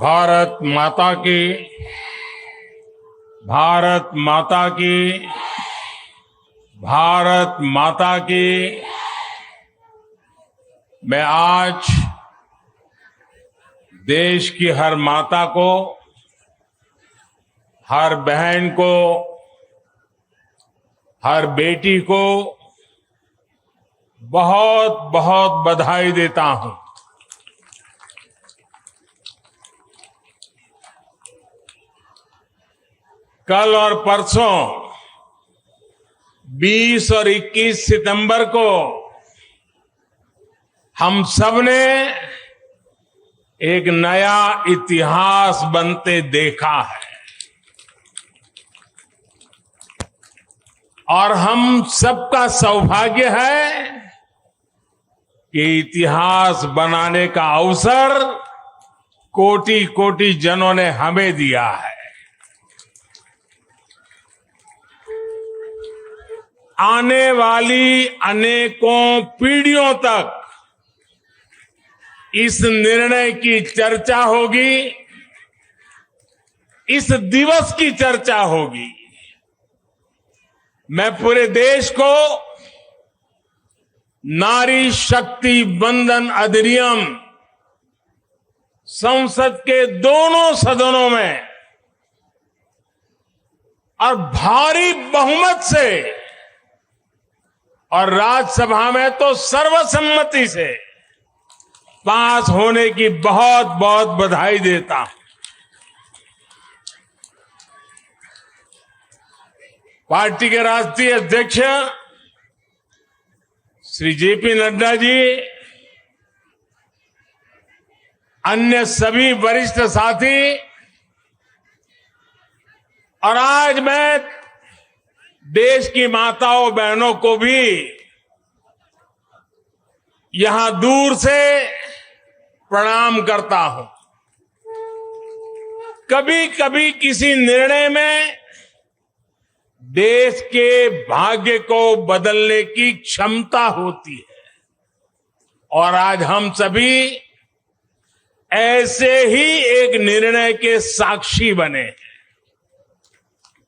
भारत माता की, भारत माता की, भारत माता की। मैं आज देश की हर माता को, हर बहन को, हर बेटी को बहुत बहुत बधाई देता हूं। कल और परसों 20 और 21 सितंबर को हम सबने एक नया इतिहास बनते देखा है और हम सबका सौभाग्य है कि इतिहास बनाने का अवसर कोटि कोटि जनों ने हमें दिया है। आने वाली अनेकों पीढ़ियों तक इस निर्णय की चर्चा होगी, इस दिवस की चर्चा होगी। मैं पूरे देश को नारी शक्ति वंदन अधिनियम संसद के दोनों सदनों में और भारी बहुमत से और राज्यसभा में तो सर्वसम्मति से पास होने की बहुत बहुत बधाई देता हूं। पार्टी के राष्ट्रीय अध्यक्ष श्री जेपी नड्डा जी, अन्य सभी वरिष्ठ साथी और आज मैं देश की माताओं बहनों को भी यहां दूर से प्रणाम करता हूं। कभी कभी किसी निर्णय में देश के भाग्य को बदलने की क्षमता होती है और आज हम सभी ऐसे ही एक निर्णय के साक्षी बने हैं।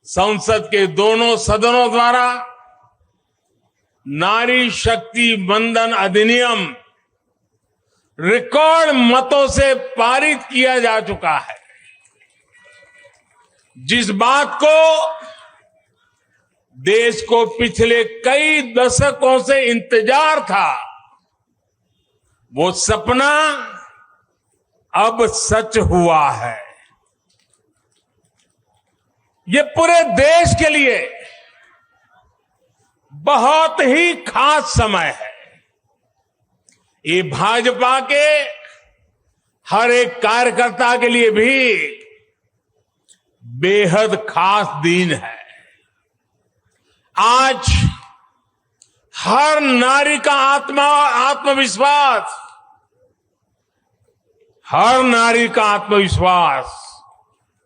संसद के दोनों सदनों द्वारा नारी शक्ति वंदन अधिनियम रिकॉर्ड मतों से पारित किया जा चुका है। जिस बात को देश को पिछले कई दशकों से इंतजार था, वो सपना अब सच हुआ है। ये पूरे देश के लिए बहुत ही खास समय है। ये भाजपा के हर एक कार्यकर्ता के लिए भी बेहद खास दिन है। आज हर नारी का आत्मविश्वास, हर नारी का आत्मविश्वास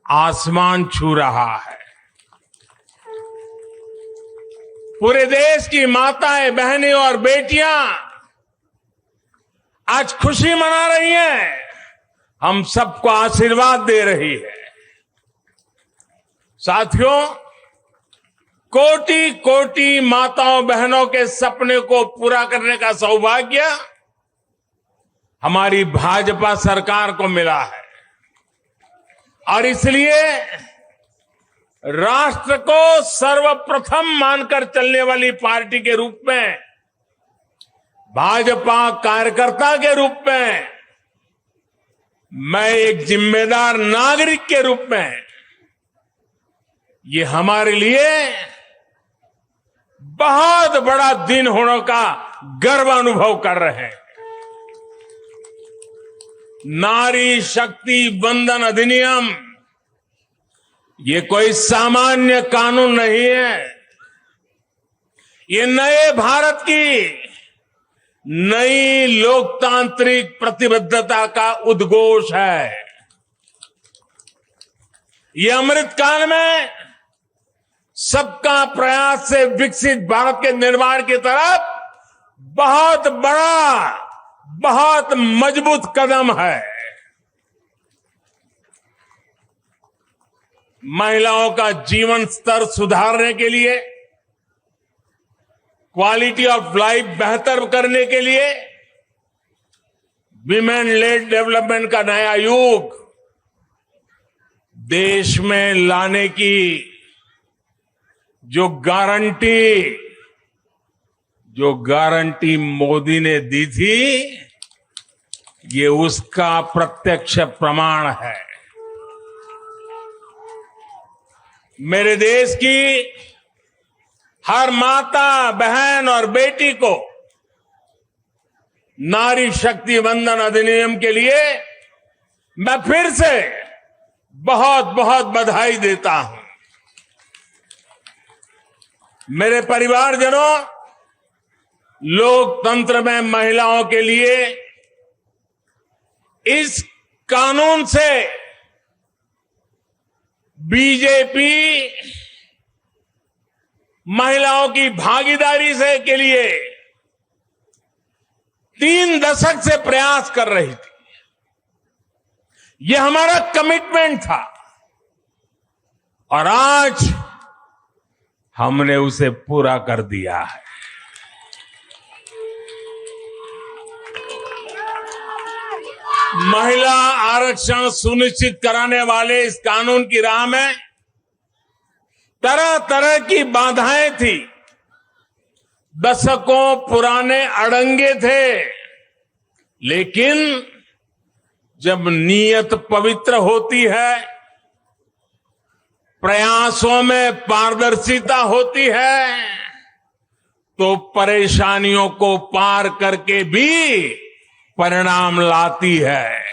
आसमान छू रहा है। पूरे देश की माताएं, बहनें और बेटियां आज खुशी मना रही हैं, हम सबको आशीर्वाद दे रही है। साथियों, कोटि कोटि माताओं बहनों के सपने को पूरा करने का सौभाग्य हमारी भाजपा सरकार को मिला है और इसलिए राष्ट्र को सर्वप्रथम मानकर चलने वाली पार्टी के रूप में, भाजपा कार्यकर्ता के रूप में, मैं एक जिम्मेदार नागरिक के रूप में ये हमारे लिए बहुत बड़ा दिन होने का गर्व अनुभव कर रहे हैं। नारी शक्ति वंदन अधिनियम ये कोई सामान्य कानून नहीं है। ये नए भारत की नई लोकतांत्रिक प्रतिबद्धता का उद्घोष है। ये अमृतकाल में सबका प्रयास से विकसित भारत के निर्माण की तरफ बहुत बड़ा, बहुत मजबूत कदम है। महिलाओं का जीवन स्तर सुधारने के लिए, क्वालिटी ऑफ लाइफ बेहतर करने के लिए विमेन लेड डेवलपमेंट का नया युग देश में लाने की जो गारंटी मोदी ने दी थी, ये उसका प्रत्यक्ष प्रमाण है। मेरे देश की हर माता, बहन और बेटी को नारी शक्ति वंदन अधिनियम के लिए मैं फिर से बहुत बहुत बधाई देता हूं। मेरे परिवारजनों, लोकतंत्र में महिलाओं के लिए इस कानून से बीजेपी महिलाओं की भागीदारी से के लिए 3 दशक से प्रयास कर रही थी। यह हमारा कमिटमेंट था और आज हमने उसे पूरा कर दिया है। महिला आरक्षण सुनिश्चित कराने वाले इस कानून की राह में तरह तरह की बाधाएं थी, दशकों पुराने अड़ंगे थे, लेकिन जब नीयत पवित्र होती है, प्रयासों में पारदर्शिता होती है, तो परेशानियों को पार करके भी परिणाम लाती है।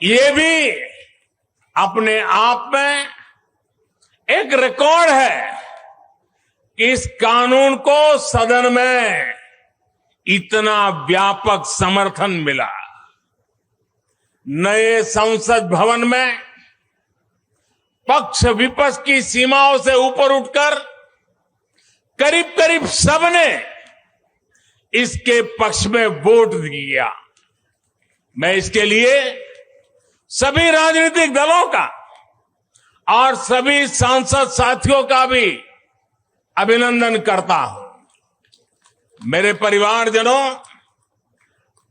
ये भी अपने आप में एक रिकॉर्ड है कि इस कानून को सदन में इतना व्यापक समर्थन मिला। नए संसद भवन में पक्ष विपक्ष की सीमाओं से ऊपर उठकर करीब करीब सबने इसके पक्ष में वोट दिया। मैं इसके लिए सभी राजनीतिक दलों का और सभी सांसद साथियों का भी अभिनंदन करता हूं। मेरे परिवारजनों,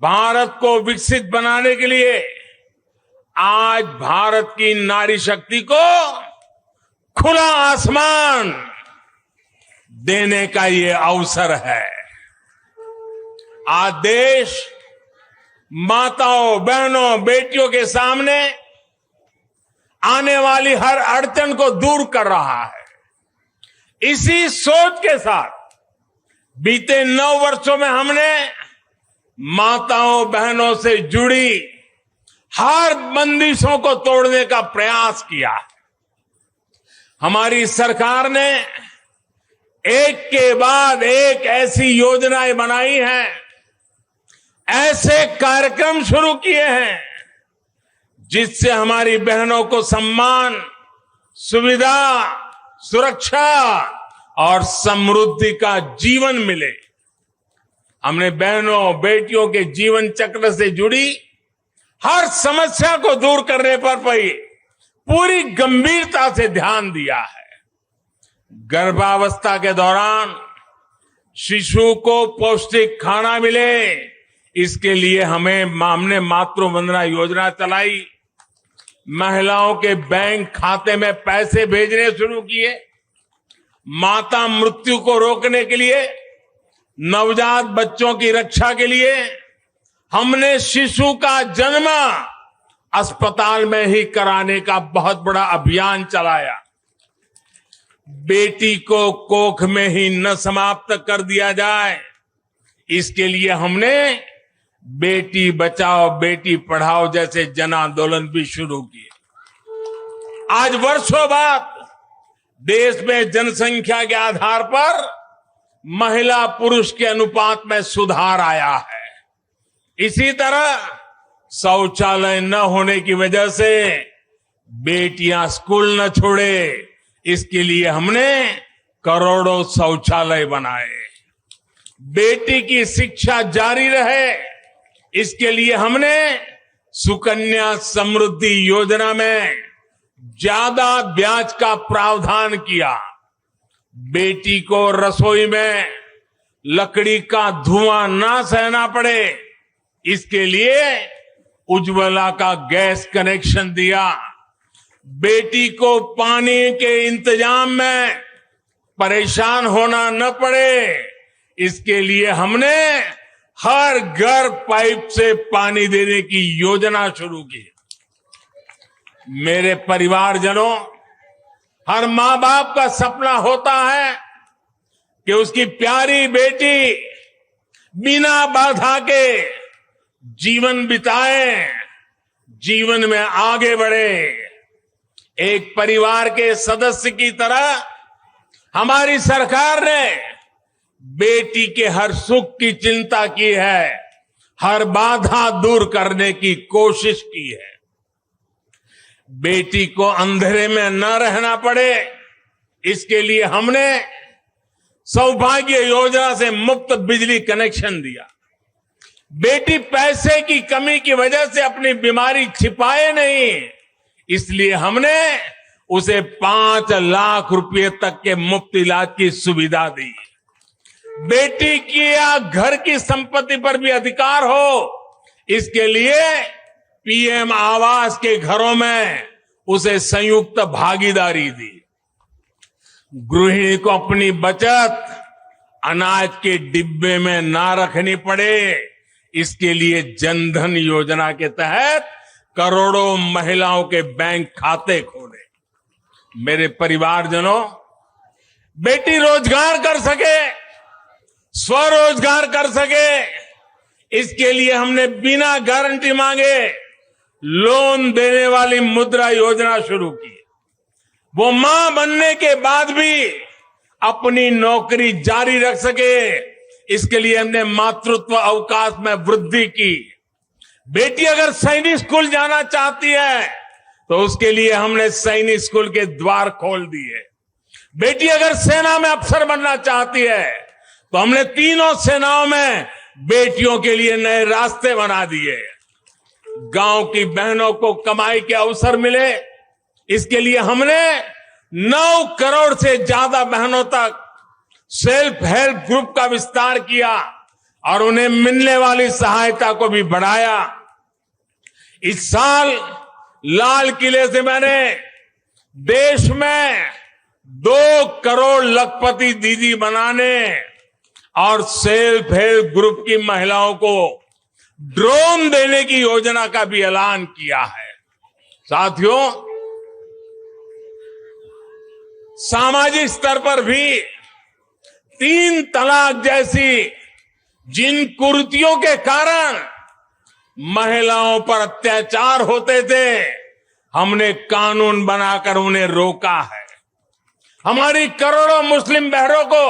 भारत को विकसित बनाने के लिए आज भारत की नारी शक्ति को खुला आसमान देने का ये अवसर है। आज देश माताओं, बहनों, बेटियों के सामने आने वाली हर अड़चन को दूर कर रहा है। इसी सोच के साथ बीते 9 वर्षों में हमने माताओं, बहनों से जुड़ी हर बंदिशों को तोड़ने का प्रयास किया है। हमारी सरकार ने एक के बाद एक ऐसी योजनाएं बनाई हैं, ऐसे कार्यक्रम शुरू किए हैं जिससे हमारी बहनों को सम्मान, सुविधा, सुरक्षा और समृद्धि का जीवन मिले। हमने बहनों, बेटियों के जीवन चक्र से जुड़ी हर समस्या को दूर करने पर पूरी गंभीरता से ध्यान दिया है। गर्भावस्था के दौरान शिशु को पौष्टिक खाना मिले, इसके लिए हमने मातृ वंदना योजना चलाई। महिलाओं के बैंक खाते में पैसे भेजने शुरू किए। माता मृत्यु को रोकने के लिए, नवजात बच्चों की रक्षा के लिए हमने शिशु का जन्म अस्पताल में ही कराने का बहुत बड़ा अभियान चलाया। बेटी को कोख में ही न समाप्त कर दिया जाए, इसके लिए हमने बेटी बचाओ बेटी पढ़ाओ जैसे जन आंदोलन भी शुरू किए। आज वर्षों बाद देश में जनसंख्या के आधार पर महिला पुरुष के अनुपात में सुधार आया है। इसी तरह शौचालय न होने की वजह से बेटियां स्कूल न छोड़े, इसके लिए हमने करोड़ों शौचालय बनाए। बेटी की शिक्षा जारी रहे, इसके लिए हमने सुकन्या समृद्धि योजना में ज्यादा ब्याज का प्रावधान किया, बेटी को रसोई में लकड़ी का धुआं ना सहना पड़े, इसके लिए उज्ज्वला का गैस कनेक्शन दिया। बेटी को पानी के इंतजाम में परेशान होना न पड़े, इसके लिए हमने हर घर पाइप से पानी देने की योजना शुरू की। मेरे परिवारजनों, हर मां बाप का सपना होता है कि उसकी प्यारी बेटी बिना बाधा के जीवन बिताए, जीवन में आगे बढ़े। एक परिवार के सदस्य की तरह हमारी सरकार ने बेटी के हर सुख की चिंता की है, हर बाधा दूर करने की कोशिश की है। बेटी को अंधेरे में न रहना पड़े, इसके लिए हमने सौभाग्य योजना से मुफ्त बिजली कनेक्शन दिया। बेटी पैसे की कमी की वजह से अपनी बीमारी छिपाए नहीं, इसलिए हमने उसे 5 लाख रुपए तक के मुफ्त इलाज की सुविधा दी। बेटी की या घर की संपत्ति पर भी अधिकार हो, इसके लिए पीएम आवास के घरों में उसे संयुक्त भागीदारी दी। गृहिणी को अपनी बचत अनाज के डिब्बे में ना रखनी पड़े, इसके लिए जनधन योजना के तहत करोड़ों महिलाओं के बैंक खाते खोले। मेरे परिवारजनों, बेटी रोजगार कर सके, स्वरोजगार कर सके, इसके लिए हमने बिना गारंटी मांगे लोन देने वाली मुद्रा योजना शुरू की। वो मां बनने के बाद भी अपनी नौकरी जारी रख सके, इसके लिए हमने मातृत्व अवकाश में वृद्धि की। बेटी अगर सैनिक स्कूल जाना चाहती है तो उसके लिए हमने सैनिक स्कूल के द्वार खोल दिए। बेटी अगर सेना में अफसर बनना चाहती है तो हमने तीनों सेनाओं में बेटियों के लिए नए रास्ते बना दिए। गांव की बहनों को कमाई के अवसर मिले, इसके लिए हमने 9 करोड़ से ज्यादा बहनों तक सेल्फ हेल्प ग्रुप का विस्तार किया और उन्हें मिलने वाली सहायता को भी बढ़ाया। इस साल लाल किले से मैंने देश में 2 करोड़ लखपति दीदी बनाने और सेल्फ हेल्प ग्रुप की महिलाओं को ड्रोन देने की योजना का भी ऐलान किया है। साथियों, सामाजिक स्तर पर भी 3 तलाक जैसी जिन कुरीतियों के कारण महिलाओं पर अत्याचार होते थे, हमने कानून बनाकर उन्हें रोका है। हमारी करोड़ों मुस्लिम बहनों को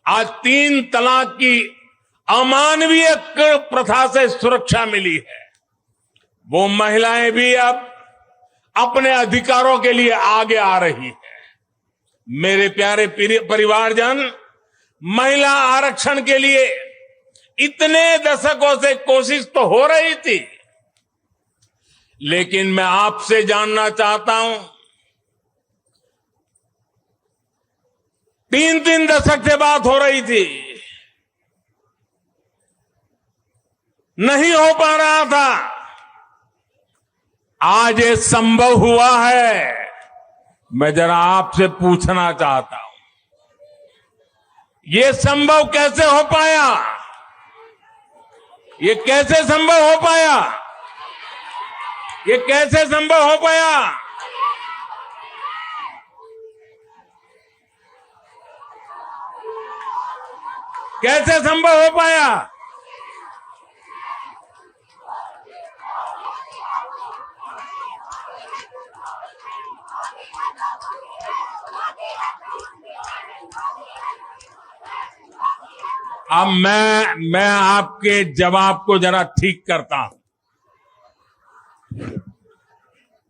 आज 3 तलाक की अमानवीय प्रथा से सुरक्षा मिली है। वो महिलाएं भी अब अपने अधिकारों के लिए आगे आ रही है। मेरे प्यारे परिवारजन, महिला आरक्षण के लिए इतने दशकों से कोशिश तो हो रही थी, लेकिन मैं आपसे जानना चाहता हूं, 3 दशक से बात हो रही थी, नहीं हो पा रहा था। आज ये संभव हुआ है। मैं जरा आपसे पूछना चाहता हूं, ये संभव कैसे हो पाया? ये कैसे संभव हो पाया? ये कैसे संभव हो पाया? कैसे संभव हो पाया? अब मैं आपके जवाब को जरा ठीक करता हूं।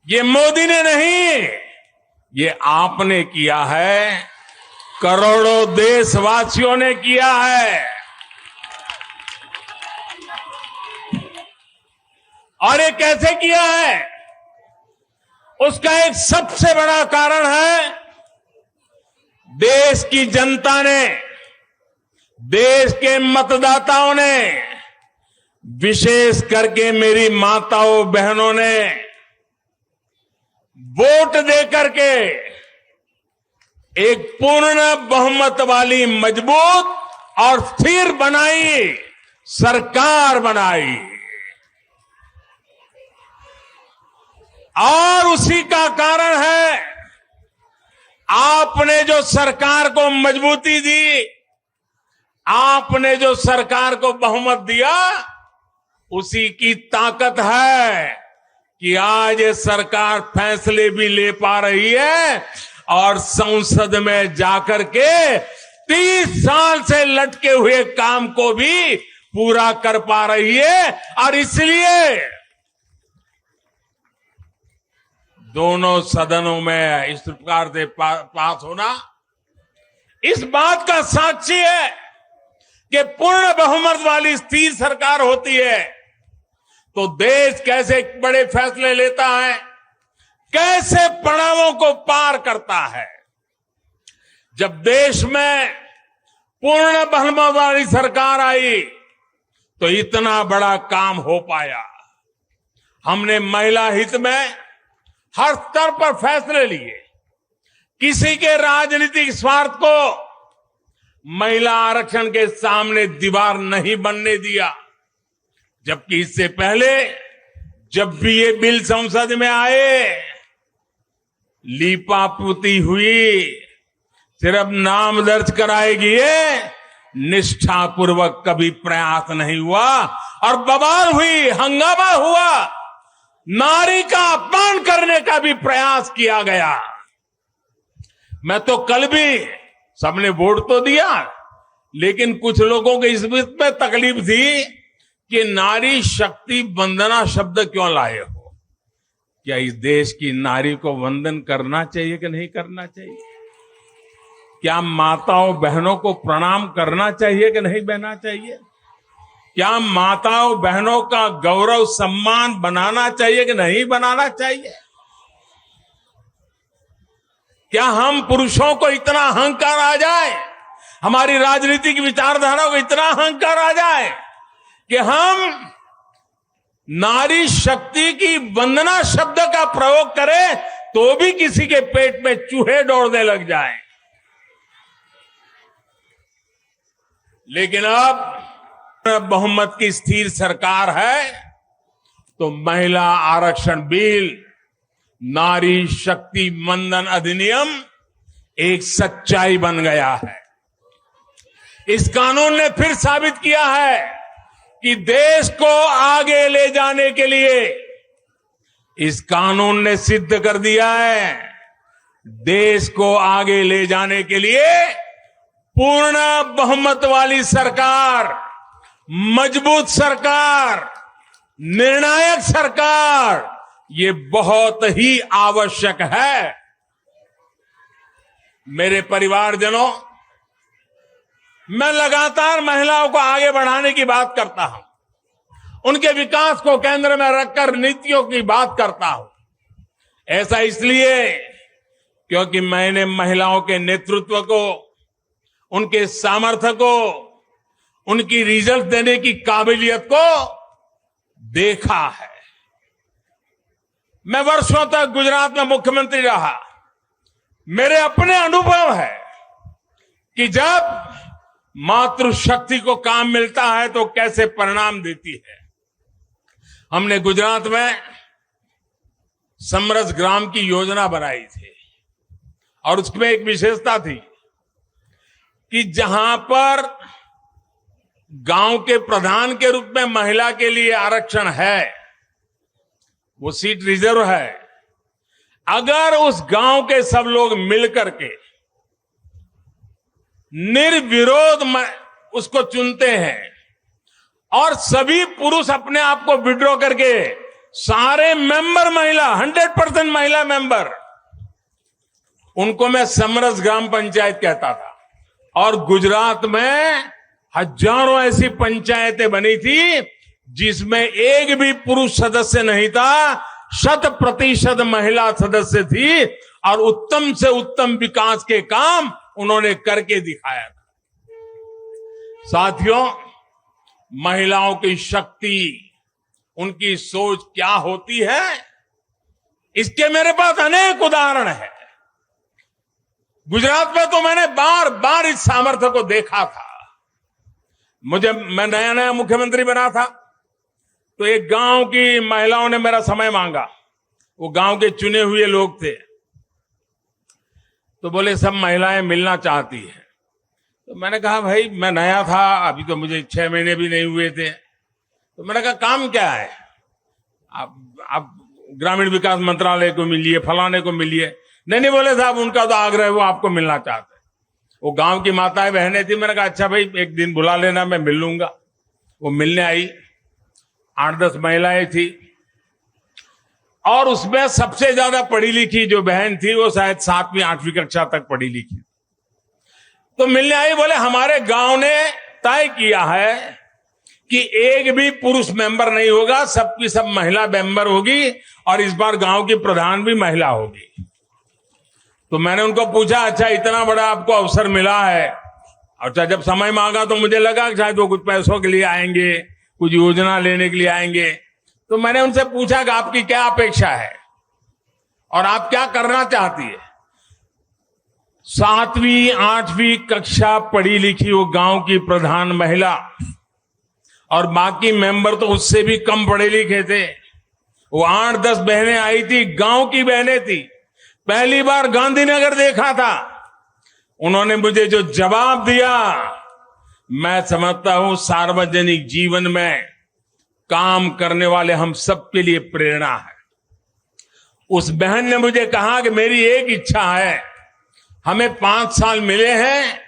ये मोदी ने नहीं, ये आपने किया है, करोड़ों देशवासियों ने किया है। और ये कैसे किया है? उसका एक सबसे बड़ा कारण है देश की जनता ने, देश के मतदाताओं ने, विशेष करके मेरी माताओं बहनों ने वोट देकर के एक पूर्ण बहुमत वाली मजबूत और स्थिर बनाई सरकार बनाई। और उसी का कारण है आपने जो सरकार को मजबूती दी, आपने जो सरकार को बहुमत दिया, उसी की ताकत है कि आज ये सरकार फैसले भी ले पा रही है और संसद में जाकर के 30 साल से लटके हुए काम को भी पूरा कर पा रही है। और इसलिए दोनों सदनों में इस प्रकार से पास होना इस बात का साक्षी है कि पूर्ण बहुमत वाली स्थिर सरकार होती है तो देश कैसे बड़े फैसले लेता है, कैसे पड़ावों को पार करता है। जब देश में पूर्ण बहुमत वाली सरकार आई तो इतना बड़ा काम हो पाया। हमने महिला हित में हर स्तर पर फैसले लिए, किसी के राजनीतिक स्वार्थ को महिला आरक्षण के सामने दीवार नहीं बनने दिया। जबकि इससे पहले जब भी ये बिल संसद में आए, लीपापोती हुई, सिर्फ नाम दर्ज कराएगी, निष्ठापूर्वक कभी प्रयास नहीं हुआ और बवाल हुई, हंगामा हुआ, नारी का अपमान करने का भी प्रयास किया गया। मैं तो कल भी, सबने वोट तो दिया, लेकिन कुछ लोगों को इस बात में तकलीफ थी कि नारी शक्ति वंदना शब्द क्यों लाए हो। क्या इस देश की नारी को वंदन करना चाहिए कि नहीं करना चाहिए? क्या माताओं बहनों को प्रणाम करना चाहिए कि नहीं बहना चाहिए? क्या माताओं बहनों का गौरव सम्मान बनाना चाहिए कि नहीं बनाना चाहिए? क्या हम पुरुषों को इतना अहंकार आ जाए, हमारी राजनीतिक विचारधारा को इतना अहंकार आ जाए कि हम नारी शक्ति की वंदना शब्द का प्रयोग करें तो भी किसी के पेट में चूहे दौड़ने लग जाएं। लेकिन अब बहुमत की स्थिर सरकार है तो महिला आरक्षण बिल, नारी शक्ति वंदन अधिनियम एक सच्चाई बन गया है। इस कानून ने फिर साबित किया है कि देश को आगे ले जाने के लिए, इस कानून ने सिद्ध कर दिया है, देश को आगे ले जाने के लिए पूर्ण बहुमत वाली सरकार, मजबूत सरकार, निर्णायक सरकार, ये बहुत ही आवश्यक है। मेरे परिवारजनों, मैं लगातार महिलाओं को आगे बढ़ाने की बात करता हूं, उनके विकास को केंद्र में रखकर नीतियों की बात करता हूं। ऐसा इसलिए क्योंकि मैंने महिलाओं के नेतृत्व को, उनके सामर्थ्य को, उनकी रिजल्ट देने की काबिलियत को देखा है। मैं वर्षों तक गुजरात में मुख्यमंत्री रहा। मेरे अपने अनुभव है कि जब मातृशक्ति को काम मिलता है तो कैसे परिणाम देती है। हमने गुजरात में समरस ग्राम की योजना बनाई थी और उसमें एक विशेषता थी कि जहां पर गांव के प्रधान के रूप में महिला के लिए आरक्षण है, वो सीट रिजर्व है, अगर उस गांव के सब लोग मिलकर के निर्विरोध उसको चुनते हैं और सभी पुरुष अपने आप को विड्रॉ करके सारे मेंबर महिला, 100% महिला मेंबर, उनको मैं समरस ग्राम पंचायत कहता था। और गुजरात में हजारों ऐसी पंचायतें बनी थी जिसमें एक भी पुरुष सदस्य नहीं था, 100% महिला सदस्य थी और उत्तम से उत्तम विकास के काम उन्होंने करके दिखाया था। साथियों, महिलाओं की शक्ति, उनकी सोच क्या होती है, इसके मेरे पास अनेक उदाहरण हैं। गुजरात में तो मैंने बार बार इस सामर्थ्य को देखा था। मैं नया नया मुख्यमंत्री बना था, तो एक गांव की महिलाओं ने मेरा समय मांगा। वो गांव के चुने हुए लोग थे, तो बोले सब महिलाएं मिलना चाहती हैं। तो मैंने कहा भाई मैं नया था, अभी तो मुझे 6 महीने भी नहीं हुए थे। तो मैंने कहा काम क्या है, आप ग्रामीण विकास मंत्रालय को मिलिए, फलाने को मिलिए। नहीं बोले साहब उनका तो आग्रह है, वो आपको मिलना चाहते हैं। वो गांव की माताएं बहनें थी। मैंने कहा अच्छा भाई एक दिन बुला लेना, मैं मिल लूंगा। वो मिलने आई, 8-10 महिलाएं थी और उसमें सबसे ज्यादा पढ़ी लिखी जो बहन थी वो शायद 7वीं 8वीं कक्षा तक पढ़ी लिखी। तो मिलने आई, बोले हमारे गांव ने तय किया है कि एक भी पुरुष मेंबर नहीं होगा, सबकी सब महिला मेंबर होगी और इस बार गांव की प्रधान भी महिला होगी। तो मैंने उनको पूछा अच्छा इतना बड़ा आपको अवसर मिला है। अच्छा जब समय मांगा तो मुझे लगा कि शायद वो कुछ पैसों के लिए आएंगे, कुछ योजना लेने के लिए आएंगे। तो मैंने उनसे पूछा कि आपकी क्या अपेक्षा है और आप क्या करना चाहती है। 7वीं 8वीं कक्षा पढ़ी लिखी वो गांव की प्रधान महिला, और बाकी मेंबर तो उससे भी कम पढ़े लिखे थे। वो 8-10 बहनें आई थी, गांव की बहनें थी, पहली बार गांधीनगर देखा था। उन्होंने मुझे जो जवाब दिया, मैं समझता हूं सार्वजनिक जीवन में काम करने वाले हम सबके लिए प्रेरणा है। उस बहन ने मुझे कहा कि मेरी एक इच्छा है, हमें 5 साल मिले हैं,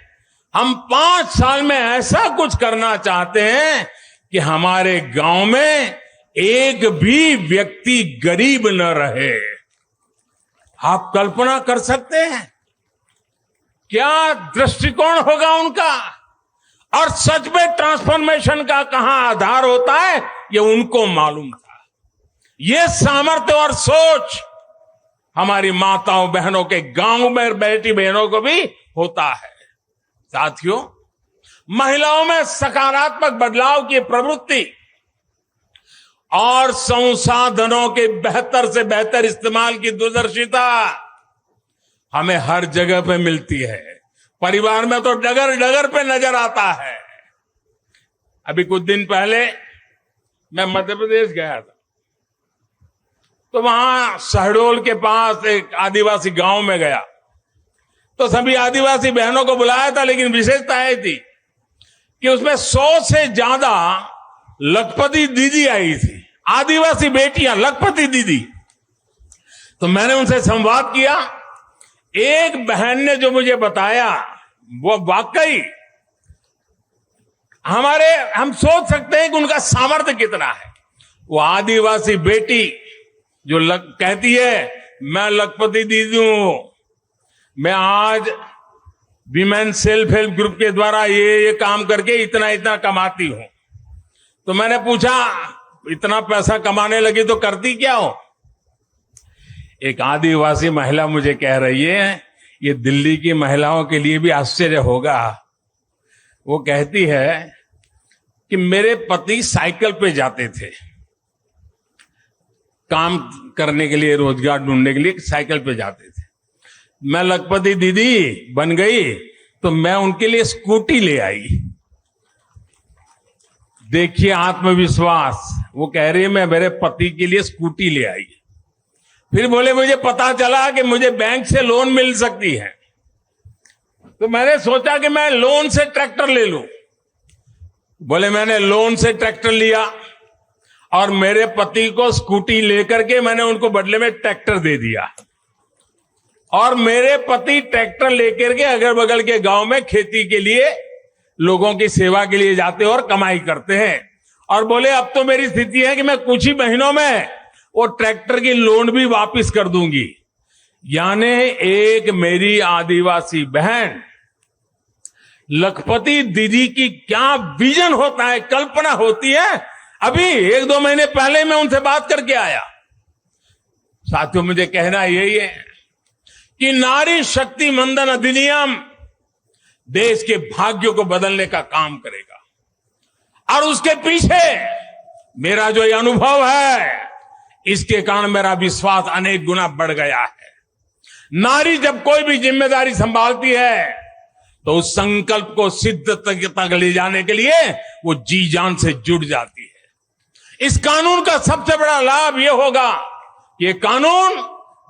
हम 5 साल में ऐसा कुछ करना चाहते हैं कि हमारे गांव में एक भी व्यक्ति गरीब न रहे। आप कल्पना कर सकते हैं क्या दृष्टिकोण होगा उनका। और सच में ट्रांसफॉर्मेशन का कहां आधार होता है ये उनको मालूम था। ये सामर्थ्य और सोच हमारी माताओं बहनों के गांव में बेटी बहनों को भी होता है। साथियों, महिलाओं में सकारात्मक बदलाव की प्रवृत्ति और संसाधनों के बेहतर से बेहतर इस्तेमाल की दूरदर्शिता हमें हर जगह पे मिलती है। परिवार में तो डगर डगर पे नजर आता है। अभी कुछ दिन पहले मैं मध्य प्रदेश गया था, तो वहां शहडोल के पास एक आदिवासी गांव में गया, तो सभी आदिवासी बहनों को बुलाया था, लेकिन विशेषता यह थी कि उसमें 100 से ज्यादा लखपति दीदी आई थी, आदिवासी बेटियां लखपति दीदी। तो मैंने उनसे संवाद किया। एक बहन ने जो मुझे बताया वो वाकई हम सोच सकते हैं कि उनका सामर्थ्य कितना है। वो आदिवासी बेटी जो कहती है मैं लखपति दीदी हूं, मैं आज विमेन सेल्फ हेल्प ग्रुप के द्वारा ये काम करके इतना इतना कमाती हूं। तो मैंने पूछा इतना पैसा कमाने लगी तो करती क्या हो। एक आदिवासी महिला मुझे कह रही है, ये दिल्ली की महिलाओं के लिए भी आश्चर्य होगा। वो कहती है कि मेरे पति साइकिल पे जाते थे काम करने के लिए, रोजगार ढूंढने के लिए साइकिल पे जाते थे। मैं लखपति दीदी बन गई तो मैं उनके लिए स्कूटी ले आई। देखिए आत्मविश्वास। वो कह रही है मैं मेरे पति के लिए स्कूटी ले आई। फिर बोले मुझे पता चला कि मुझे बैंक से लोन मिल सकती है, तो मैंने सोचा कि मैं लोन से ट्रैक्टर ले लूं। बोले मैंने लोन से ट्रैक्टर लिया और मेरे पति को स्कूटी लेकर के मैंने उनको बदले में ट्रैक्टर दे दिया। और मेरे पति ट्रैक्टर लेकर के अगल बगल के गांव में खेती के लिए लोगों की सेवा के लिए जाते हैं और कमाई करते हैं। और बोले अब तो मेरी स्थिति है कि मैं कुछ ही महीनों में वो ट्रैक्टर की लोन भी वापस कर दूंगी। यानी एक मेरी आदिवासी बहन लखपति दीदी की क्या विजन होता है, कल्पना होती है। अभी 1-2 महीने पहले मैं उनसे बात करके आया। साथियों, मुझे कहना यही है कि नारी शक्ति मंदन अधिनियम देश के भाग्य को बदलने का काम करेगा। और उसके पीछे मेरा जो ये अनुभव है, इसके कारण मेरा विश्वास अनेक गुना बढ़ गया है। नारी जब कोई भी जिम्मेदारी संभालती है तो उस संकल्प को सिद्ध तक ले जाने के लिए वो जी जान से जुड़ जाती है। इस कानून का सबसे बड़ा लाभ यह होगा कि ये कानून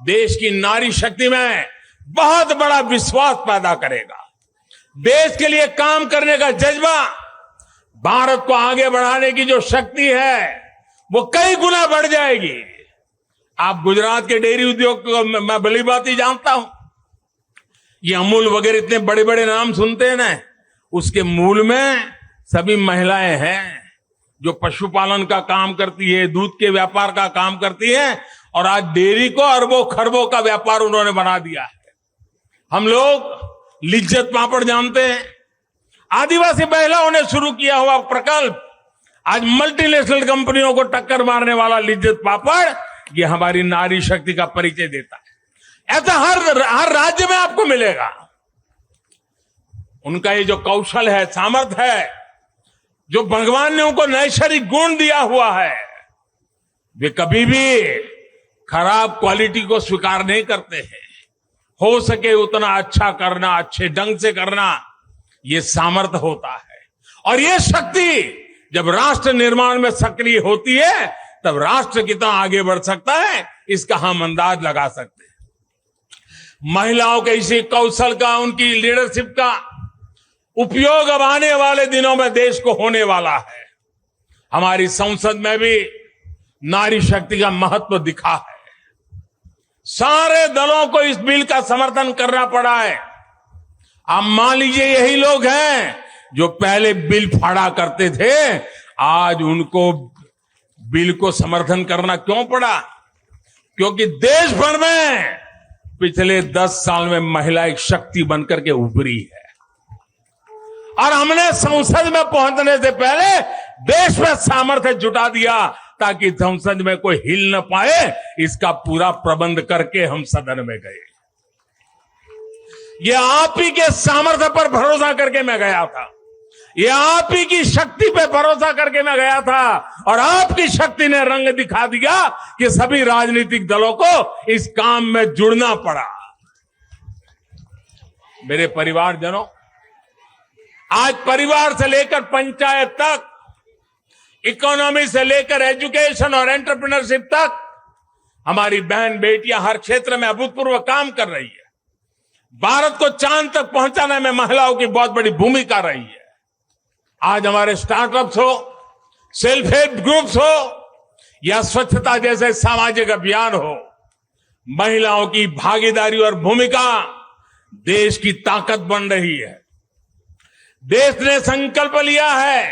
देश की नारी शक्ति में बहुत बड़ा विश्वास पैदा करेगा। देश के लिए काम करने का जज्बा, भारत को आगे बढ़ाने की जो शक्ति है वो कई गुना बढ़ जाएगी। आप गुजरात के डेयरी उद्योग को मैं भली बात ही जानता हूं। ये अमूल वगैरह इतने बड़े बड़े नाम सुनते हैं ना, उसके मूल में सभी महिलाएं हैं जो पशुपालन का काम करती है, दूध के व्यापार का काम करती है, और आज डेयरी को अरबों खरबों का व्यापार उन्होंने बना दिया है। हम लोग लिज्जत पापड़ जानते हैं, आदिवासी महिलाओं ने शुरू किया हुआ प्रकल्प आज मल्टीनेशनल कंपनियों को टक्कर मारने वाला लिज्जत पापड़, ये हमारी नारी शक्ति का परिचय देता है। ऐसा हर राज्य में आपको मिलेगा। उनका ये जो कौशल है, सामर्थ्य है, जो भगवान ने उनको नैसर्गिक गुण दिया हुआ है, वे कभी भी खराब क्वालिटी को स्वीकार नहीं करते हैं। हो सके उतना अच्छा करना, अच्छे ढंग से करना, ये सामर्थ्य होता है। और ये शक्ति जब राष्ट्र निर्माण में सक्रिय होती है तब राष्ट्र कितना आगे बढ़ सकता है, इसका हम अंदाज लगा सकते हैं। महिलाओं के इसी कौशल का, उनकी लीडरशिप का उपयोग अब आने वाले दिनों में देश को होने वाला है। हमारी संसद में भी नारी शक्ति का महत्व दिखा है। सारे दलों को इस बिल का समर्थन करना पड़ा है। आप मान लीजिए यही लोग हैं जो पहले बिल फाड़ा करते थे, आज उनको बिल को समर्थन करना क्यों पड़ा? क्योंकि देश भर में पिछले 10 साल में महिला एक शक्ति बनकर के उभरी है। और हमने संसद में पहुंचने से पहले देश में सामर्थ्य जुटा दिया ताकि संसद में कोई हिल न पाए, इसका पूरा प्रबंध करके हम सदन में गए। ये आप ही के सामर्थ्य पर भरोसा करके मैं गया था, ये आप ही की शक्ति पे भरोसा करके मैं गया था, और आपकी शक्ति ने रंग दिखा दिया कि सभी राजनीतिक दलों को इस काम में जुड़ना पड़ा। मेरे परिवारजनों, आज परिवार से लेकर पंचायत तक, इकोनॉमी से लेकर एजुकेशन और एंटरप्रेन्योरशिप तक, हमारी बहन बेटियां हर क्षेत्र में अभूतपूर्व काम कर रही है। भारत को चांद तक पहुंचाने में महिलाओं की बहुत बड़ी भूमिका रही है। आज हमारे स्टार्टअप्स हो, सेल्फ हेल्प ग्रुप्स हो, या स्वच्छता जैसे सामाजिक अभियान हो, महिलाओं की भागीदारी और भूमिका देश की ताकत बन रही है। देश ने संकल्प लिया है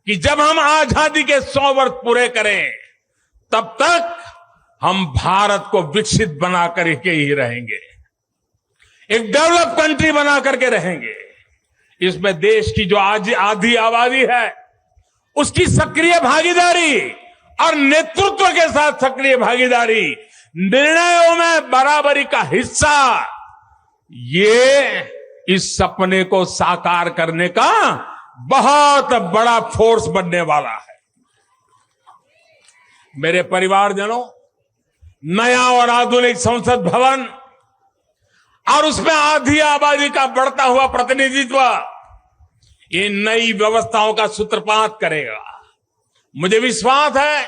कि जब हम आजादी के 100 वर्ष पूरे करें, तब तक हम भारत को विकसित बना करके ही रहेंगे, एक डेवलप कंट्री बना करके रहेंगे। इसमें देश की जो आज आधी आबादी है, उसकी सक्रिय भागीदारी और नेतृत्व के साथ सक्रिय भागीदारी, निर्णयों में बराबरी का हिस्सा, ये इस सपने को साकार करने का बहुत बड़ा फोर्स बनने वाला है। मेरे परिवारजनों, नया और आधुनिक संसद भवन और उसमें आधी आबादी का बढ़ता हुआ प्रतिनिधित्व, ये नई व्यवस्थाओं का सूत्रपात करेगा। मुझे विश्वास है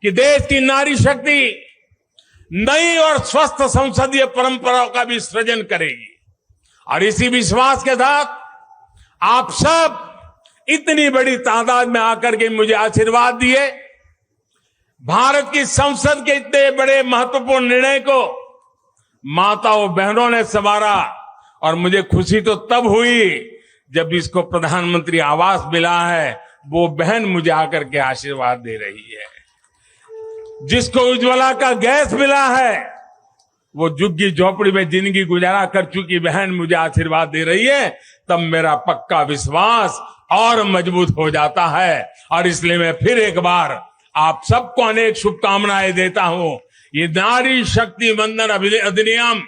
कि देश की नारी शक्ति नई और स्वस्थ संसदीय परंपराओं का भी सृजन करेगी। और इसी विश्वास के साथ आप सब इतनी बड़ी तादाद में आकर के मुझे आशीर्वाद दिए। भारत की संसद के इतने बड़े महत्वपूर्ण निर्णय को माताओं बहनों ने संवारा, और मुझे खुशी तो तब हुई जब इसको प्रधानमंत्री आवास मिला है, वो बहन मुझे आकर के आशीर्वाद दे रही है। जिसको उज्ज्वला का गैस मिला है, वो झुग्गी झोपड़ी में जिंदगी गुजारा कर चुकी बहन मुझे आशीर्वाद दे रही है, तब मेरा पक्का विश्वास और मजबूत हो जाता है। और इसलिए मैं फिर एक बार आप सबको अनेक शुभकामनाएं देता हूं। ये नारी शक्ति वंदन अधिनियम,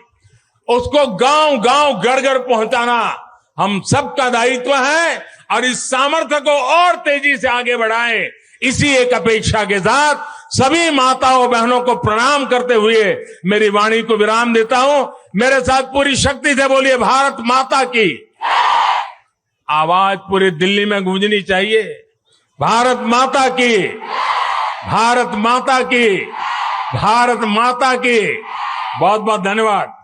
उसको गांव गांव घर घर पहुंचाना हम सबका दायित्व है और इस सामर्थ्य को और तेजी से आगे बढ़ाएं। इसी एक अपेक्षा के साथ सभी माताओं बहनों को प्रणाम करते हुए मेरी वाणी को विराम देता हूं। मेरे साथ पूरी शक्ति से बोलिए भारत माता की। आवाज पूरी दिल्ली में गूंजनी चाहिए, भारत माता की, भारत माता की, भारत माता की। बहुत बहुत धन्यवाद।